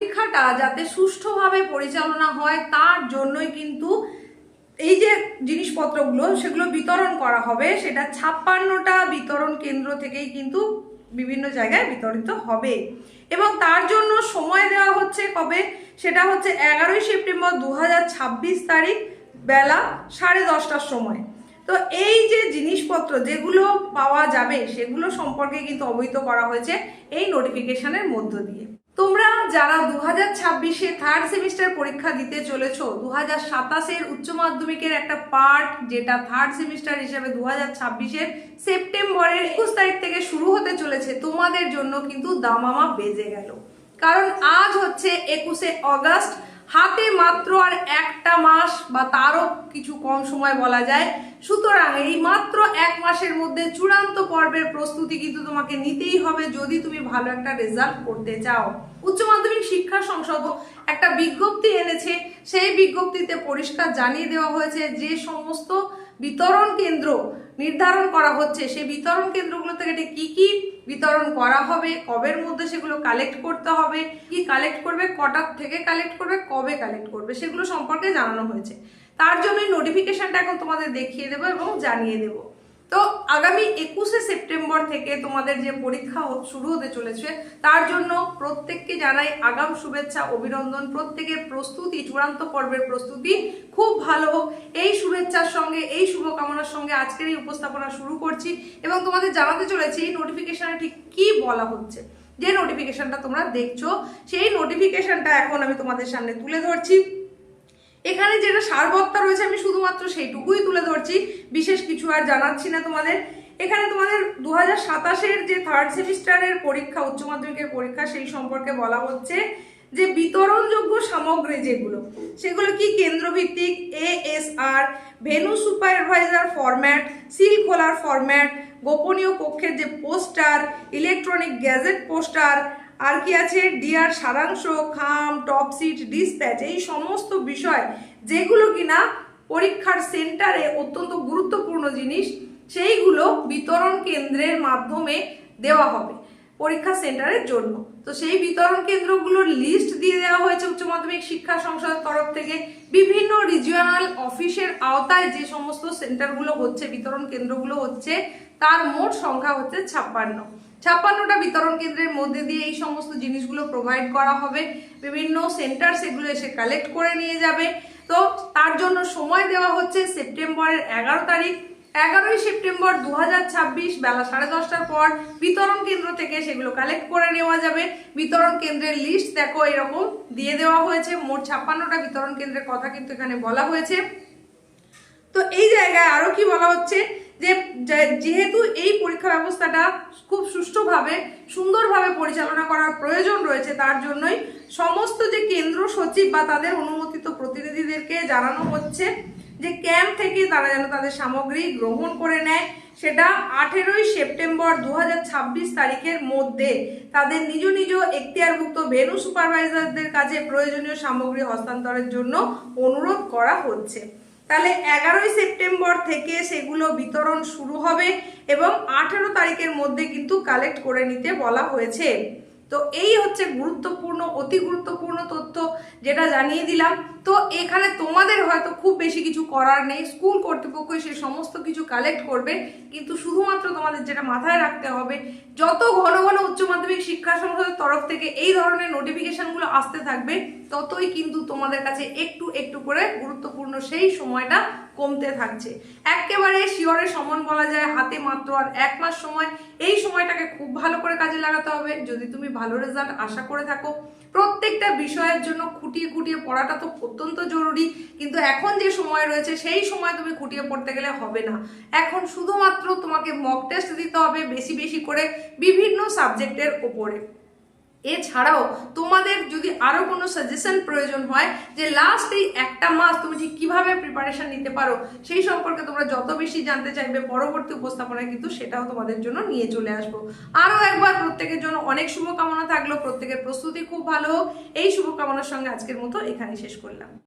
পরীক্ষাটা যাতে সুষ্ঠুভাবে পরিচালনা হয় তার জন্যই কিন্তু এই যে জিনিসপত্রগুলো সেগুলো বিতরণ করা হবে, সেটা 56টা বিতরণ কেন্দ্র থেকেই কিন্তু বিভিন্ন জায়গায় বিতরিত হবে। এবং তার জন্য সময় দেওয়া হচ্ছে কবে, সেটা হচ্ছে 11ই সেপ্টেম্বর 2026 তারিখ বেলা 10:30টার সময়। তো এই যে জিনিসপত্র যেগুলো পাওয়া যাবে সেগুলো সম্পর্কে কিন্তু অবহিত করা হয়েছে এই নোটিফিকেশনের মধ্য দিয়ে। তোমরা যারা 2026-এ থার্ড সেমিস্টার পরীক্ষা দিতে চলেছো, 2027-এর উচ্চ মাধ্যমিকের একটা পার্ট যেটা থার্ড সেমিস্টার হিসেবে 2026-এর সেপ্টেম্বরের 21 তারিখ থেকে শুরু হতে চলেছে, তোমাদের জন্য কিন্তু দামামা বেজে গেল। কারণ আজ হচ্ছে 21শে অগস্ট, হাতে মাত্র আর একটা মাস বা তারও কিছু কম সময় বলা যায়। সুতরাং এই মাত্র এক মাসের মধ্যে চূড়ান্ত পর্বের প্রস্তুতি কিন্তু তোমাকে নিতেই হবে যদি তুমি ভালো একটা রেজাল্ট করতে চাও। উচ্চ মাধ্যমিক শিক্ষা সংসদ একটা বিজ্ঞপ্তি এনেছে, সেই বিজ্ঞপ্তিতে পরিষ্কার জানিয়ে দেওয়া হয়েছে যে সমস্ত বিতরণ কেন্দ্র নির্ধারণ করা হচ্ছে সেই বিতরণ কেন্দ্রগুলো থেকে কি কি বিতরণ করা হবে, কবের মধ্যে সেগুলো কালেক্ট করতে হবে, কি কালেক্ট করবে, কটার থেকে কালেক্ট করবে, কবে কালেক্ট করবে, সেগুলো সম্পর্কে জানানো হয়েছে। তার জন্যই নোটিফিকেশনটা এখন তোমাদের দেখিয়ে দেবো এবং জানিয়ে দেবো। তো আগামী 21শে সেপ্টেম্বর থেকে তোমাদের যে পরীক্ষা শুরু হতে চলেছে তার জন্য প্রত্যেককে জানাই আগাম শুভেচ্ছা, অভিনন্দন। প্রত্যেকের প্রস্তুতি, চূড়ান্ত পর্বের প্রস্তুতি খুব ভালো হোক, এই শুভেচ্ছার সঙ্গে, এই শুভকামনার সঙ্গে আজকের এই উপস্থাপনা শুরু করছি এবং তোমাদের জানাতে চলেছি এই নোটিফিকেশনে ঠিক কি বলা হচ্ছে। যে নোটিফিকেশনটা তোমরা দেখছো সেই নোটিফিকেশনটা এখন আমি তোমাদের সামনে তুলে ধরছি। এখানে যেটা সারবত্তা রয়েছে আমি শুধুমাত্র সেইটুকুই তুলে ধরছি, বিশেষ কিছু আর জানাচ্ছি না তোমাদের। এখানে তোমাদের 2027-এর যে থার্ড সেমিস্টারের পরীক্ষা, উচ্চ মাধ্যমিকের পরীক্ষা, সেই সম্পর্কে বলা হচ্ছে যে বিতরণযোগ্য সামগ্রী যেগুলো সেগুলো কি কেন্দ্রভিত্তিক, ASR, venue supervisor format, seal খোলার ফরম্যাট, গোপনীয় কক্ষের যে পোস্টার, ইলেকট্রনিক গ্যাজেট পোস্টার, আর কি আছে ডিআর সারাংশ, খাম, টপ সিট, ডিসপ্যাচ, এই সমস্ত বিষয় যেগুলো কিনা পরীক্ষার সেন্টারে অত্যন্ত গুরুত্বপূর্ণ জিনিস, সেইগুলো বিতরণ কেন্দ্রের মাধ্যমে দেওয়া হবে পরীক্ষা সেন্টারের জন্য। তো সেই বিতরণ কেন্দ্রগুলোর লিস্ট দিয়ে দেওয়া হয়েছে উচ্চ মাধ্যমিক শিক্ষা সংসদের তরফ থেকে। বিভিন্ন রিজিওনাল অফিসের আওতায় যে সমস্ত সেন্টারগুলো হচ্ছে, বিতরণ কেন্দ্রগুলো হচ্ছে, তার মোট সংখ্যা হচ্ছে 56টা বিতরণ কেন্দ্রের মধ্যে দিয়ে এই সমস্ত জিনিসগুলো প্রোভাইড করা হবে। বিভিন্ন সেন্টার সেগুলো এসে কালেক্ট করে নিয়ে যাবে। তো তার জন্য সময় দেওয়া হচ্ছে সেপ্টেম্বরের 11 তারিখ। 11ই সেপ্টেম্বর 2026 বেলা 10:30টার পর বিতরণ কেন্দ্র থেকে সেগুলো কালেক্ট করে নেওয়া যাবে। বিতরণ কেন্দ্রের লিস্ট দেখো এরকম দিয়ে দেওয়া হয়েছে। মোট 56টা বিতরণ কেন্দ্রের কথা কিন্তু এখানে বলা হয়েছে। তো এই জায়গায় আরো কি বলা হচ্ছে যে যেহেতু এই পরীক্ষা ব্যবস্থাটা খুব সুষ্ঠুভাবে, সুন্দরভাবে পরিচালনা করার প্রয়োজন রয়েছে, তার জন্যই সমস্ত যে কেন্দ্র সচিব বা তাদের অনুমোদিত প্রতিনিধিদেরকে জানানো হচ্ছে যে ক্যাম্প থেকে তারা যেন তাদের সামগ্রী গ্রহণ করে নেয়। সেটা 18ই সেপ্টেম্বর 2026 তারিখের মধ্যে তাদের নিজ নিজ এখতিয়ারভুক্ত ভেনু সুপারভাইজারদের কাছে প্রয়োজনীয় সামগ্রী হস্তান্তরের জন্য অনুরোধ করা হচ্ছে। তাহলে 11ই সেপ্টেম্বর থেকে সেগুলো বিতরণ শুরু হবে এবং 18 তারিখের মধ্যে কিন্তু কালেক্ট করে নিতে বলা হয়েছে। তো এই হচ্ছে গুরুত্বপূর্ণ, অতি গুরুত্বপূর্ণ তথ্য যেটা জানিয়ে দিলাম। তো এখানে তোমাদের হয়তো খুব বেশি কিছু করার নেই, স্কুল কর্তৃপক্ষ সে সমস্ত কিছু কালেক্ট করবে, কিন্তু শুধুমাত্র তোমাদের যেটা মাথায় রাখতে হবে, যত ঘন ঘন উচ্চ মাধ্যমিক শিক্ষা সংসদের তরফ থেকে এই ধরনের নোটিফিকেশনগুলো আসতে থাকবে, ততই কিন্তু তোমাদের কাছে একটু একটু করে গুরুত্বপূর্ণ সেই সময়টা কমতে থাকছে। একেবারে শিওরের সমান বলা যায় হাতে মাত্র আর এক মাস সময়। এই সময়টাকে খুব ভালো করে কাজে লাগাতে হবে যদি তুমি ভালো রেজাল্ট আশা করে থাকো। প্রত্যেকটা বিষয়ের জন্য খুঁটিয়ে খুঁটিয়ে পড়াটা তো অত্যন্ত জরুরি, কিন্তু এখন যে সময় রয়েছে সেই সময় তুমি খুঁটিয়ে পড়তে গেলে হবে না। এখন শুধুমাত্র তোমাকে মক টেস্ট দিতে হবে বেশি বেশি করে বিভিন্ন সাবজেক্টের ওপরে। এছাড়াও তোমাদের যদি আরো কোনো সাজেশন প্রয়োজন হয় যে লাস্ট এই একটা মাস তুমি ঠিক কিভাবে প্রিপারেশন নিতে পারো, সেই সম্পর্কে তোমরা যত বেশি জানতে চাইবে পরবর্তী উপস্থাপনায় কিন্তু সেটাও তোমাদের জন্য নিয়ে চলে আসবো। আরো একবার প্রত্যেকের জন্য অনেক শুভকামনা থাকলো, প্রত্যেকের প্রস্তুতি খুব ভালো হোক। এই শুভকামনার সঙ্গে আজকের মতো এখানে শেষ করলাম।